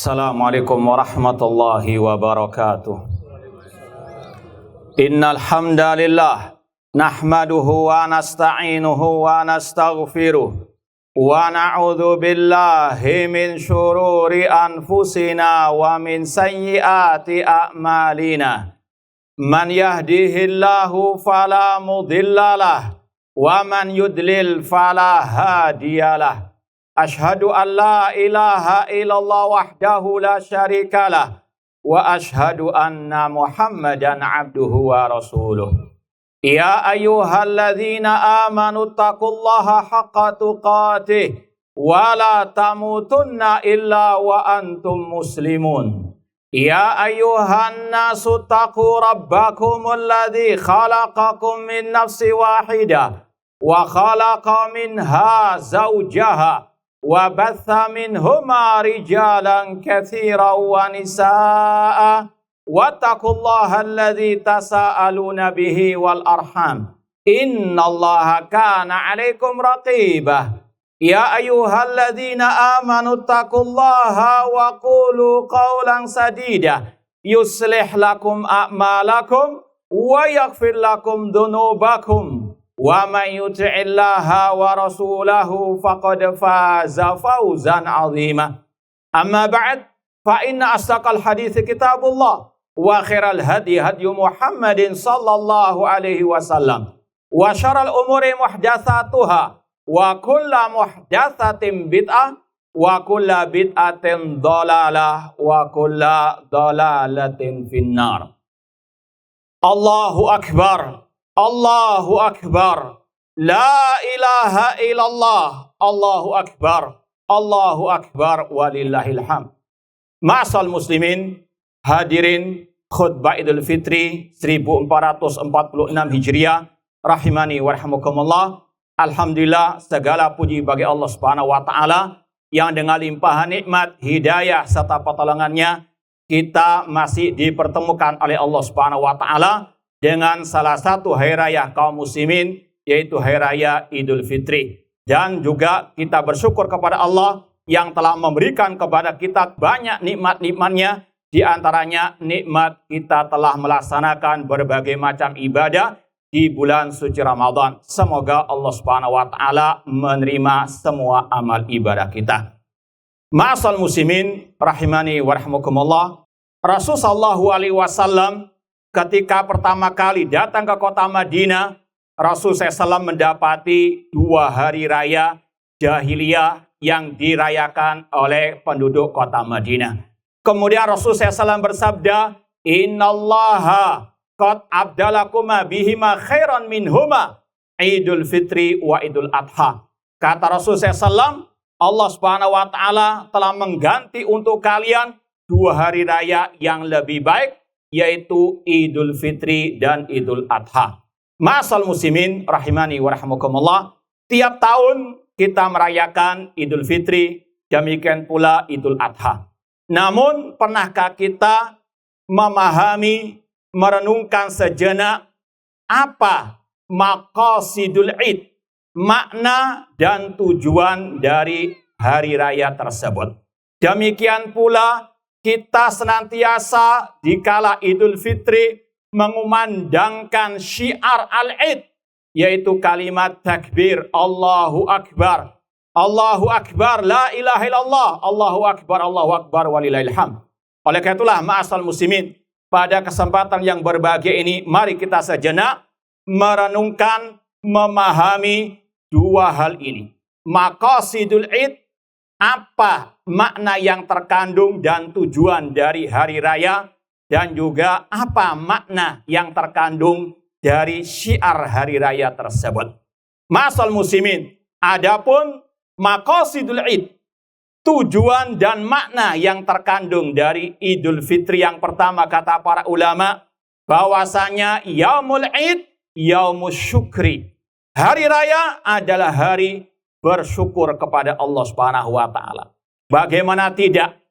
Assalamualaikum warahmatullahi wabarakatuh. Innal hamdalillah nahmaduhu wa nasta'inuhu wa nastaghfiruh wa na'udzu billahi min syururi anfusina wa min sayyiati a'malina. Man yahdihillahu fala mudhillalah wa man yudlil fala hadiyalah. Ashhadu an la ilaha illallah wahdahu la syarikalah wa ashhadu anna Muhammadan abduhu wa rasuluh. Ya ayyuhalladzina amanu taqullaha haqqa tuqatih wa la tamutunna illa wa antum muslimun. Ya ayyuhan nasu taqu rabbakumul ladzi khalaqakum min nafsin wahidah wa khalaqa minha zawjaha wa batha minhuma rijalan katsiran wa nisaa'a wattaqullaha alladzi tasaaluna bihi wal arham innallaha kana 'alaikum raqibah. Ya ayyuhalladzina amanu taqullaha wa qulu qawlan sadida yuslih lakum a'malakum wa yaghfir lakum dhunubakum wa man yuti'illaha wa rasulahu faqad faza fawzan 'azima. Amma ba'd, fa inna asdaqal hadithi kitabullah wa khairal hadi hadyu Muhammadin sallallahu alaihi wasallam wa syarrul umuri muhdatsatuha wa kullu muhdatsatin bid'ah wa kullu bid'atin dhalalah wa kullu dhalalatin finnar. Allahu akbar. Allahu akbar. La ilaha illallah. Allahu akbar. Allahu akbar walillahil hamd. Ma'asal muslimin, hadirin khutbah Idul Fitri 1446 Hijriah, rahimani warahmukumullah. Alhamdulillah, segala puji bagi Allah Subhanahu wa taala yang dengan limpahan nikmat, hidayah serta pertolongannya kita masih dipertemukan oleh Allah Subhanahu wa taala dengan salah satu hari raya kaum muslimin, yaitu hari raya Idul Fitri. Dan juga kita bersyukur kepada Allah yang telah memberikan kepada kita banyak nikmat-nikmatnya. Di antaranya nikmat kita telah melaksanakan berbagai macam ibadah di bulan suci Ramadan. Semoga Allah Subhanahu wa taala menerima semua amal ibadah kita. Ma'asal muslimin rahimani warahmukumullah. Rasul sallallahu alaihi wasallam ketika pertama kali datang ke kota Madinah, Rasul SAW mendapati 2 hari raya jahiliyah yang dirayakan oleh penduduk kota Madinah. Kemudian Rasul SAW bersabda, Innallaha qad abdalakuma bihima khairan minhuma Idul Fitri wa Idul Adha. Kata Rasul SAW, Allah Subhanahu wa taala telah mengganti untuk kalian 2 hari raya yang lebih baik, yaitu Idul Fitri dan Idul Adha. Ma'asal muslimin rahimani warahmukumullah. Tiap tahun kita merayakan Idul Fitri, demikian pula Idul Adha. Namun pernahkah kita memahami, merenungkan sejenak apa maqasidul Id, makna dan tujuan dari hari raya tersebut? Demikian pula kita senantiasa dikala Idul Fitri mengumandangkan syiar al-Id, yaitu kalimat takbir Allahu Akbar. Allahu Akbar, la ilaha illallah, Allahu Akbar walillahil hamd. Oleh karena itulah ma'asal muslimin, pada kesempatan yang berbahagia ini, mari kita sejenak merenungkan, memahami 2 hal ini. Maqasidul Id, apa makna yang terkandung dan tujuan dari hari raya, dan juga apa makna yang terkandung dari syiar hari raya tersebut. Ma'asal muslimin, adapun maqasidul Id, tujuan dan makna yang terkandung dari Idul Fitri yang pertama, kata para ulama, bahwasanya yaumul Id, yaumus syukri. Hari raya adalah hari bersyukur kepada Allah Subhanahu wa taala. Bagaimana tidak?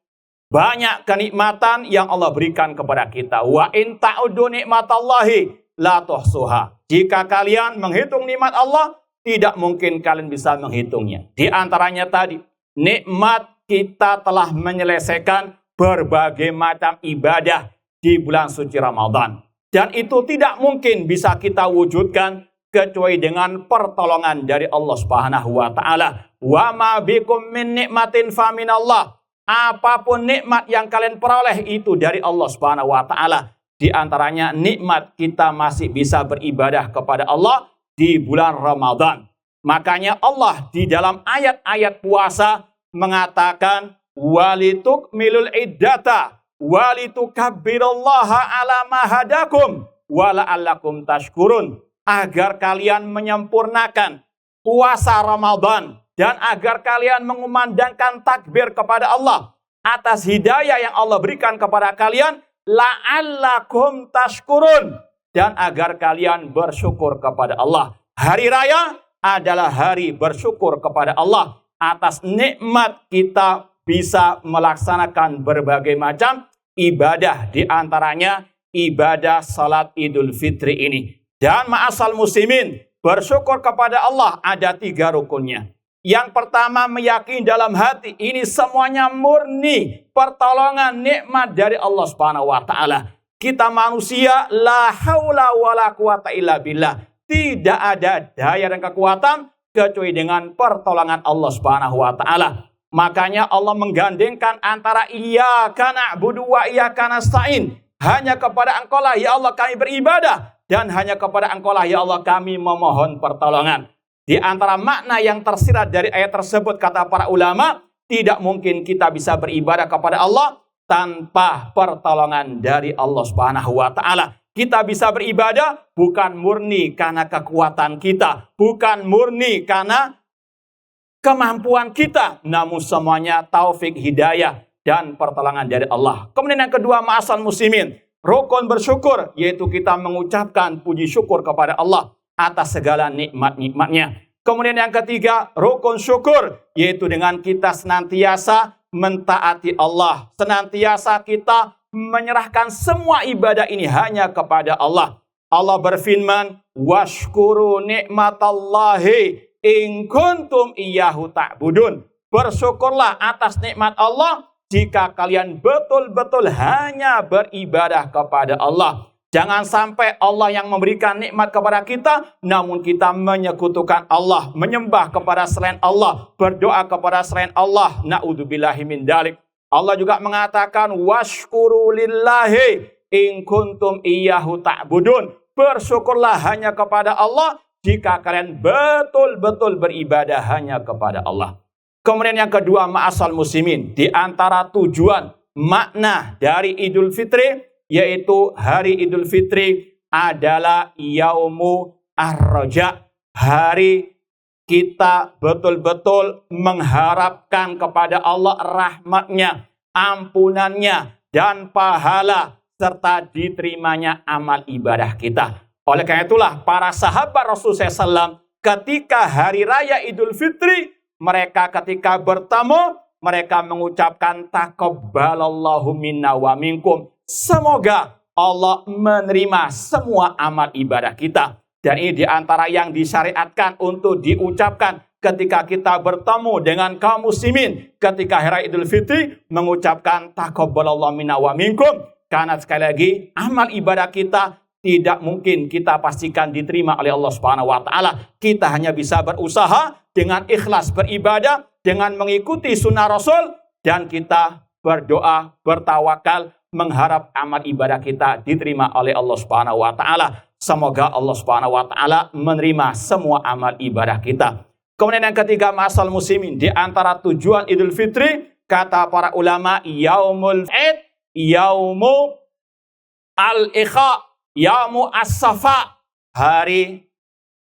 Banyak kenikmatan yang Allah berikan kepada kita. Wa in ta'uddu nikmatallahi la tuhsuha. Jika kalian menghitung nikmat Allah, tidak mungkin kalian bisa menghitungnya. Di antaranya tadi, nikmat kita telah menyelesaikan berbagai macam ibadah di bulan suci Ramadan. Dan itu tidak mungkin bisa kita wujudkan kecuali dengan pertolongan dari Allah Subhanahu wa taala. Wa ma bikum min nikmatin fa minallah. Apapun nikmat yang kalian peroleh itu dari Allah Subhanahu wa taala. Di antaranya nikmat kita masih bisa beribadah kepada Allah di bulan Ramadan. Makanya Allah di dalam ayat-ayat puasa mengatakan walitukmilul iddata walitukabbirullaha ala ma hadakum wala'allakum tashkurun, agar kalian menyempurnakan puasa Ramadan dan agar kalian mengumandangkan takbir kepada Allah atas hidayah yang Allah berikan kepada kalian, la'allakum tashkurun, dan agar kalian bersyukur kepada Allah. Hari raya adalah hari bersyukur kepada Allah atas nikmat kita bisa melaksanakan berbagai macam ibadah, di antaranya ibadah salat Idul Fitri ini. Dan ma'asal muslimin, bersyukur kepada Allah ada 3 rukunnya. Yang pertama, meyakini dalam hati ini semuanya murni pertolongan nikmat dari Allah Subhanahu wa taala. Kita manusia la haula wala quwata illa billah. Tidak ada daya dan kekuatan kecuali dengan pertolongan Allah Subhanahu wa taala. Makanya Allah menggandengkan antara iyyaka na'budu wa iyyaka nasta'in. Hanya kepada Engkau lah ya Allah kami beribadah, dan hanya kepada Engkau lah ya Allah kami memohon pertolongan. Di antara makna yang tersirat dari ayat tersebut, kata para ulama, tidak mungkin kita bisa beribadah kepada Allah tanpa pertolongan dari Allah Subhanahu wa taala. Kita bisa beribadah bukan murni karena kekuatan kita, bukan murni karena kemampuan kita, namun semuanya taufik, hidayah, dan pertolongan dari Allah. Kemudian yang kedua, ma'asal muslimin, rukun bersyukur, yaitu kita mengucapkan puji syukur kepada Allah atas segala nikmat-nikmatnya. Kemudian yang ketiga, rukun syukur, yaitu dengan kita senantiasa mentaati Allah, senantiasa kita menyerahkan semua ibadah ini hanya kepada Allah. Allah berfirman, washkuru nikmatallahi in kuntum iyyahu ta'budun. Bersyukurlah atas nikmat Allah jika kalian betul-betul hanya beribadah kepada Allah. Jangan sampai Allah yang memberikan nikmat kepada kita, namun kita menyekutukan Allah, menyembah kepada selain Allah, berdoa kepada selain Allah. Na'udzubillahi min dzalik. Allah juga mengatakan washkuru lillahi in kuntum iyyahu ta'budun. Bersyukurlah hanya kepada Allah jika kalian betul-betul beribadah hanya kepada Allah. Kemudian yang kedua, ma'asal muslimin, di antara tujuan makna dari Idul Fitri, yaitu hari Idul Fitri adalah yaumu ar-raja, hari kita betul-betul mengharapkan kepada Allah rahmatnya, ampunannya, dan pahala serta diterimanya amal ibadah kita. Oleh karena itulah para sahabat Rasulullah SAW ketika hari raya Idul Fitri, mereka ketika bertemu, mereka mengucapkan taqabbalallahu minna wa minkum. Semoga Allah menerima semua amal ibadah kita. Dan ini diantara yang disyariatkan untuk diucapkan ketika kita bertemu dengan kaum muslimin ketika hari Idul Fitri, mengucapkan taqabbalallahu minna wa minkum. Karena sekali lagi amal ibadah kita tidak mungkin kita pastikan diterima oleh Allah Subhanahu wa taala. Kita hanya bisa berusaha dengan ikhlas beribadah, dengan mengikuti sunnah Rasul, dan kita berdoa, bertawakal, mengharap amal ibadah kita diterima oleh Allah Subhanahu wa taala. Semoga Allah Subhanahu wa taala menerima semua amal ibadah kita. Kemudian yang ketiga, ma'asal muslimin, di antara tujuan Idul Fitri, kata para ulama, yaumul id, yaumu al-ikha, yaumu as-safa, hari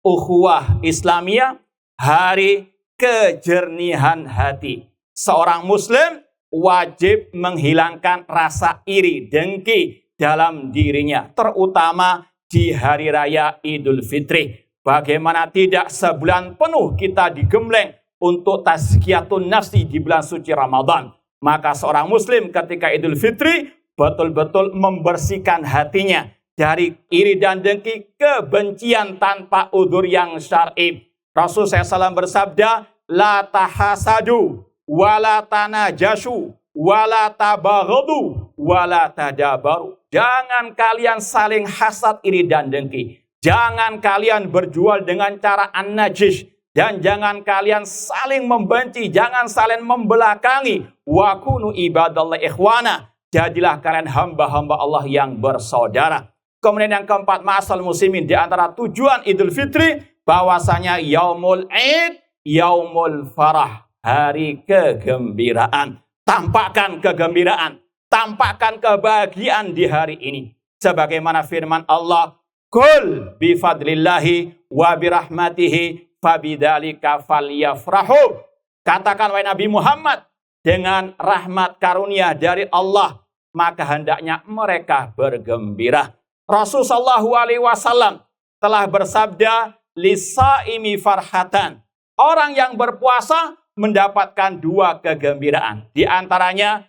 ukhuwah Islamiyah, hari kejernihan hati. Seorang muslim wajib menghilangkan rasa iri, dengki dalam dirinya, terutama di hari raya Idul Fitri. Bagaimana tidak, sebulan penuh kita digembleng untuk tazkiyatun nafsi di bulan suci Ramadan. Maka seorang muslim ketika Idul Fitri betul-betul membersihkan hatinya dari iri dan dengki, kebencian tanpa udzur yang syar'i. Rasul SAW bersabda, la tahasadu wa la tanajashu wala tabaghadu wala tadabaru. Jangan kalian saling hasad, iri dan dengki. Jangan kalian berjual dengan cara an-najis. Dan jangan kalian saling membenci, jangan saling membelakangi. Wa kunu ibadallahi ikhwana. Jadilah kalian hamba-hamba Allah yang bersaudara. Kemudian yang keempat, ma'asal muslimin, di antara tujuan Idul Fitri bahwasanya yaumul id, yaumul farah, hari kegembiraan. Tampakkan kegembiraan, tampakkan kebahagiaan di hari ini. Sebagaimana firman Allah, "Qul bi fadlillahi wa bi rahmatihi fabidzalika falyafrahu." Katakan wahai Nabi Muhammad, dengan rahmat karunia dari Allah, maka hendaknya mereka bergembira. Rasulullah SAW telah bersabda, "Lisaimi farhatan." Orang yang berpuasa mendapatkan dua kegembiraan. Di antaranya,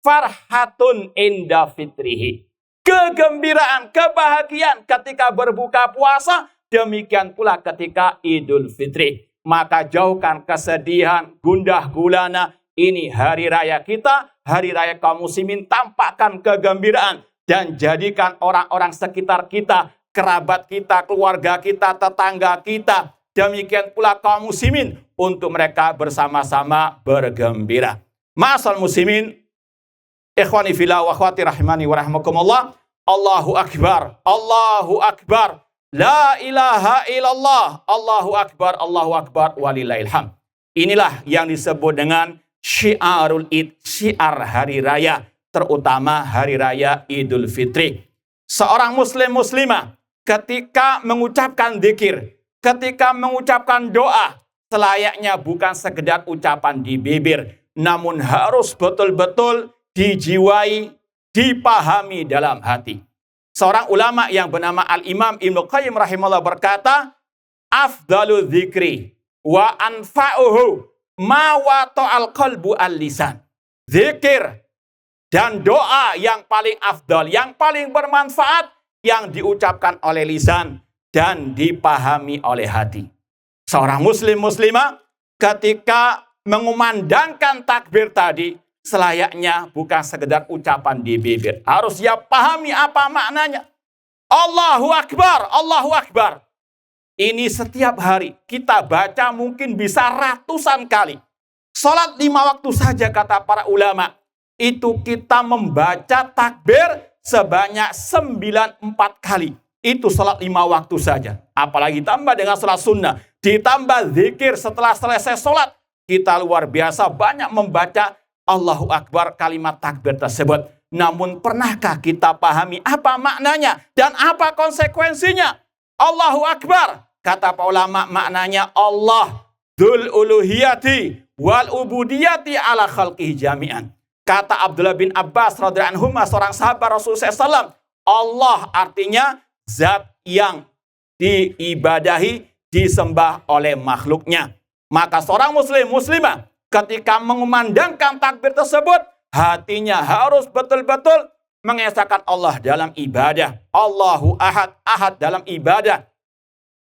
farhatun inda fitrihi. Kegembiraan, kebahagiaan ketika berbuka puasa. Demikian pula ketika Idul Fitri. Maka jauhkan kesedihan, gundah gulana. Ini hari raya kita, hari raya kaum muslimin. Tampakkan kegembiraan. Dan jadikan orang-orang sekitar kita, kerabat kita, keluarga kita, tetangga kita. Demikian pula kaum muslimin. Untuk mereka bersama-sama bergembira. Ma'asal muslimin, ikhwani fillah wa akhwati rahimani wa rahmakumullah. Allahu Akbar, Allahu Akbar. La ilaha illallah, Allahu Akbar, Allahu Akbar, walillahil hamd. Inilah yang disebut dengan syiarul id, syiar hari raya. Terutama hari raya Idul Fitri. Seorang muslim muslimah ketika mengucapkan dzikir, ketika mengucapkan doa, selayaknya bukan sekedar ucapan di bibir, namun harus betul-betul dijiwai, dipahami dalam hati. Seorang ulama yang bernama Al-Imam Ibnu Qayyim rahimahullah berkata, "Afdalu dzikri wa anfa'uhu ma wata'al qalbu al-lisan." Zikir dan doa yang paling afdal, yang paling bermanfaat, yang diucapkan oleh lisan dan dipahami oleh hati. Seorang muslim muslimah ketika mengumandangkan takbir tadi, selayaknya bukan sekedar ucapan di bibir. Harus dia pahami apa maknanya. Allahu Akbar, Allahu Akbar. Ini setiap hari kita baca mungkin bisa ratusan kali. Salat 5 waktu saja kata para ulama. Itu kita membaca takbir sebanyak 94 kali. Itu salat 5 waktu saja. Apalagi tambah dengan salat sunnah. Ditambah zikir setelah selesai salat. Kita luar biasa banyak membaca Allahu Akbar, kalimat takbir tersebut. Namun pernahkah kita pahami apa maknanya dan apa konsekuensinya? Allahu Akbar, kata para ulama, maknanya Allah dzul uluhiyati wal ubudiyati ala khalqihi jami'an. Kata Abdullah bin Abbas radhiyallahu anhu, seorang sahabat Rasulullah SAW, Allah artinya zat yang diibadahi, disembah oleh makhluknya. Maka seorang muslim muslimah ketika mengumandangkan takbir tersebut, hatinya harus betul-betul mengesahkan Allah dalam ibadah. Allahu ahad, ahad dalam ibadah.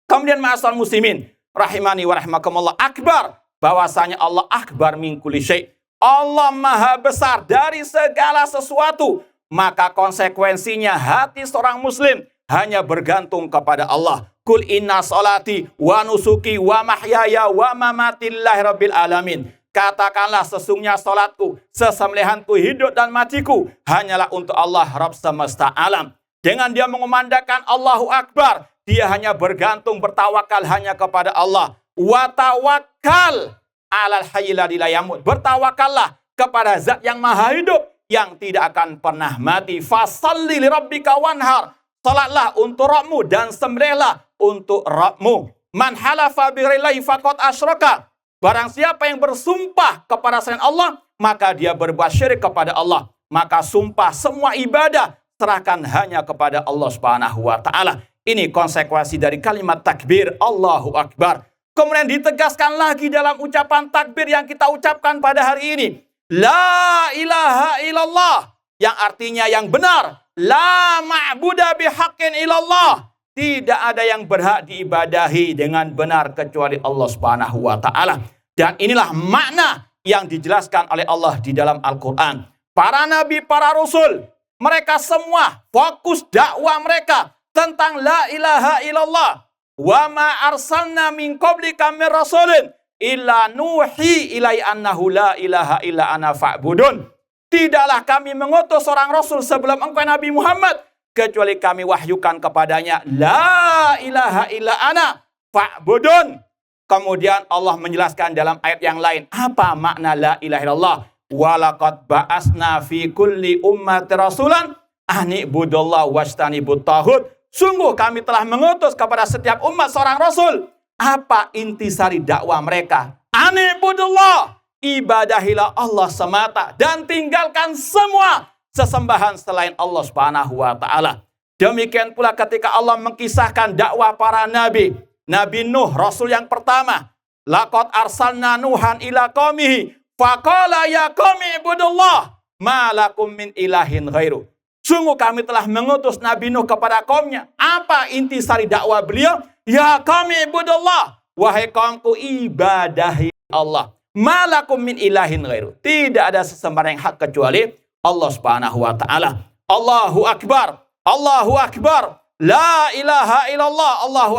Kemudian ma'asal muslimin rahimani wa rahimakumullah, akbar, bahwasanya Allah akbar min kulli syai'. Allah maha besar dari segala sesuatu. Maka konsekuensinya hati seorang muslim hanya bergantung kepada Allah. Kul inna salati wa nusuki wa mahyaya wa mamati lillahi rabbil alamin. Katakanlah sesungguhnya salatku, sesembelihanku, hidup dan matiku hanyalah untuk Allah Rabb semesta alam. Dengan dia mengumandangkan Allahu Akbar, dia hanya bergantung, bertawakal hanya kepada Allah. Wa tawakkal 'alal hayyil ladzi la yamut. Bertawakallah kepada zat yang maha hidup yang tidak akan pernah mati. Fasalli li rabbika wanhar. Salatlah untuk Rabbmu dan sembelihlah untuk Rabbmu. Man halafa bi ghairillah faqad asyraka. Barang siapa yang bersumpah kepada selain Allah, maka dia berbuat syirik kepada Allah. Maka sumpah semua ibadah serahkan hanya kepada Allah Subhanahu wa taala. Ini konsekuensi dari kalimat takbir Allahu Akbar. Kemudian ditegaskan lagi dalam ucapan takbir yang kita ucapkan pada hari ini. La ilaha illallah, yang artinya yang benar. La ma'buda bihaqqin illallah. Tidak ada yang berhak diibadahi dengan benar kecuali Allah Subhanahu wa taala. Dan inilah makna yang dijelaskan oleh Allah di dalam Al-Quran. Para nabi, para rasul, mereka semua fokus dakwah mereka tentang la ilaha illallah. Wa ma arsalna min qablika min rasulin illa nuhi ilai annahu la ilaha illa ana fa'budun. Tidaklah kami mengutus seorang rasul sebelum engkau Nabi Muhammad, kecuali kami wahyukan kepadanya la ilaha illa ana fa'budun. Kemudian Allah menjelaskan dalam ayat yang lain apa makna la ilaha illallah. Walaqad ba'asna fi kulli ummati rasulan ani'budullah wajtanibut taghut. Sungguh kami telah mengutus kepada setiap umat seorang rasul. Apa intisari dakwah mereka? Ani'budullah, ibadahilah Allah semata dan tinggalkan semua sesembahan selain Allah Subhanahu wa taala. Demikian pula ketika Allah mengkisahkan dakwah para nabi. Nabi Nuh, rasul yang pertama. Laqad arsalna Nuhan ila qaumihi faqala ya qaumi ibudullah ma lakum min ilahin ghairu. Sungguh kami telah mengutus Nabi Nuh kepada kaumnya. Apa intisari dakwah beliau? Ya qaumi ibudullah, wahai kaumku ibadahi Allah. Ma lakum min ilahin ghairu. Tidak ada sesembahan yang hak kecuali Allah Subhanahu wa taala. Allahu akbar. Allahu akbar. La ilaha illallah, Allahu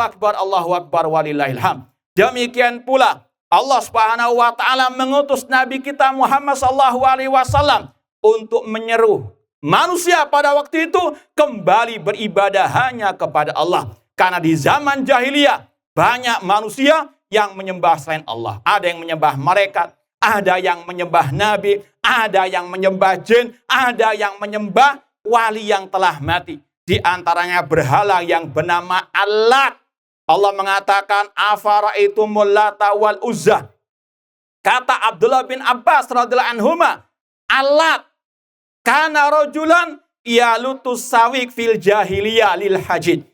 akbar walillahil hamd. Demikian pula Allah Subhanahu wa taala mengutus nabi kita Muhammad sallallahu alaihi wasallam untuk menyeru manusia pada waktu itu kembali beribadah hanya kepada Allah. Karena di zaman jahiliyah banyak manusia yang menyembah selain Allah. Ada yang menyembah malaikat, ada yang menyembah nabi, ada yang menyembah jin, ada yang menyembah wali yang telah mati. Di antaranya berhala yang bernama Allat. Allah mengatakan afara'aitumul Lata wal Uzza. Kata Abdullah bin Abbas radhiyallahu anhuma, Allat kana rajulan yalutus sawik fil jahiliyah lil hajid.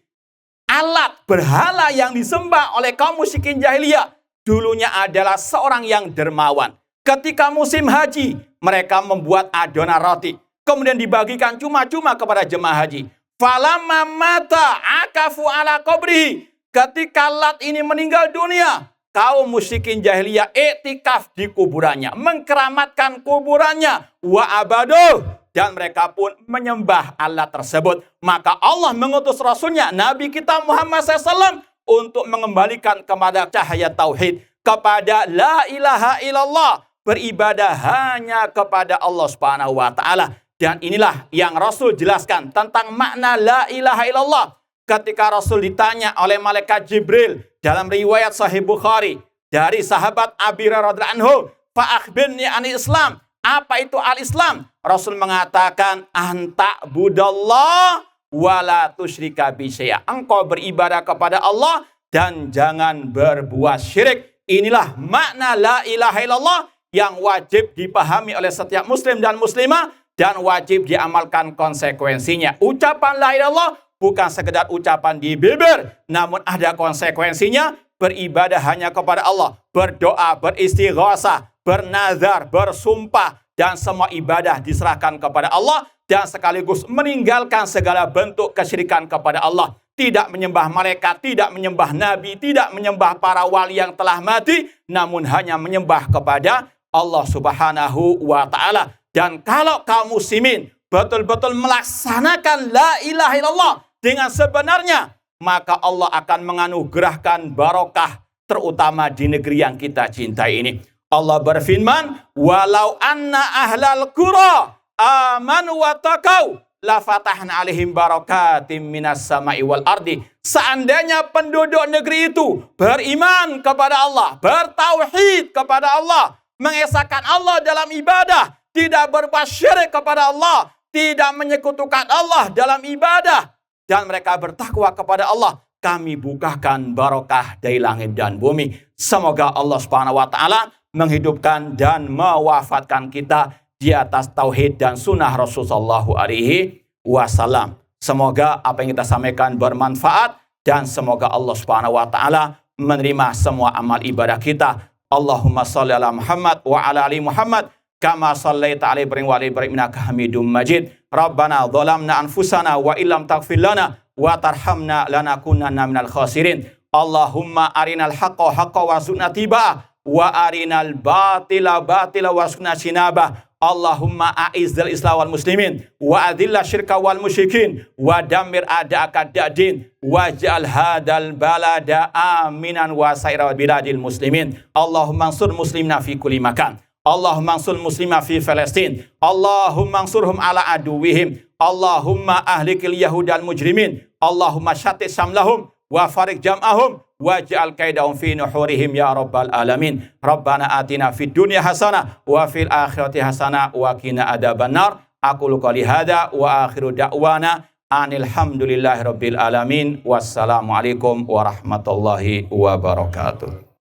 Allat, berhala yang disembah oleh kaum musyrikin jahiliyah, dulunya adalah seorang yang dermawan. Ketika musim haji, mereka membuat adonan roti, kemudian dibagikan cuma-cuma kepada jemaah haji. Falamma mata akafu ala qabrihi. Ketika Lat ini meninggal dunia, kaum musyrikin jahiliyah iktikaf di kuburannya, mengkeramatkan kuburannya, wa abaduh, dan mereka pun menyembah Allah tersebut. Maka Allah mengutus rasulnya Nabi kita Muhammad SAW untuk mengembalikan kepada cahaya tauhid, kepada la ilaha illallah, beribadah hanya kepada Allah Subhanahu wa taala. Dan inilah yang Rasul jelaskan tentang makna la ilaha illallah. Ketika Rasul ditanya oleh malaikat Jibril dalam riwayat Sahih Bukhari dari sahabat Abi Hurairah radhiyallahu anhu, fa akhbirni anil Islam. Apa itu al-Islam? Rasul mengatakan anta budallah wala tusyrika bi syai'a. Engkau beribadah kepada Allah dan jangan berbuat syirik. Inilah makna la ilaha illallah yang wajib dipahami oleh setiap muslim dan muslimah dan wajib diamalkan konsekuensinya. Ucapan la ilaha illallah bukan sekedar ucapan di bibir, namun ada konsekuensinya. Beribadah hanya kepada Allah, berdoa, beristighosah, bernazar, bersumpah, dan semua ibadah diserahkan kepada Allah, dan sekaligus meninggalkan segala bentuk kesyirikan kepada Allah. Tidak menyembah malaikat, tidak menyembah nabi, tidak menyembah para wali yang telah mati, namun hanya menyembah kepada Allah Subhanahu wa ta'ala. Dan kalau kaum muslimin betul-betul melaksanakan la ilaha illallah dengan sebenarnya, maka Allah akan menganugerahkan barokah terutama di negeri yang kita cintai ini. Allah berfirman, walau anna ahlal qura amanu wa taqau la fatahna alaihim barakatim minas sama'i wal ardi. Seandainya penduduk negeri itu beriman kepada Allah, bertauhid kepada Allah, mengesahkan Allah dalam ibadah, tidak berbuat syirik kepada Allah, tidak menyekutukan Allah dalam ibadah, dan mereka bertakwa kepada Allah, kami bukakan barokah dari langit dan bumi. Semoga Allah Subhanahu wa taala menghidupkan dan mewafatkan kita di atas tauhid dan sunnah Rasulullah alaihi wasallam. Semoga apa yang kita sampaikan bermanfaat dan semoga Allah Subhanahu wa taala menerima semua amal ibadah kita. Allahumma shalli ala Muhammad wa ala ali Muhammad kama shallaita ala Ibrahim wa ala Ibrahim innaka Hamidum Majid. Rabbana dhalamna anfusana wa illam taghfir lana wa tarhamna lanakunanna minal khasirin. Allahumma arinal haqqa haqqa warzuqna tiba'ah wa arinal batila warzuqna jinabah. Allahumma a'izzal islam wal muslimin wa adhilla syirka wal musyrikin wa dammir a'da'aka da'din waj'al hadal balada aminan wa saira biladil muslimin. Allahumma ansur muslimina fi kulli makan. Allahumma ansur muslima fi Palestin. Allahumma ansurhum ala aduwihim. Allahumma ahlikil yahudal mujrimin. Allahumma syatit samlahum wa farik jam'ahum waj'al kaidahum fi nuhurihim ya rabbal alamin. Rabbana atina fid dunya hasanah wa fil akhirati hasanah wa qina adzabannar. Aqulu qouli hadza wa akhiru da'wana anil hamdulillahi rabbil alamin. Wassalamu alaikum warahmatullahi wabarakatuh.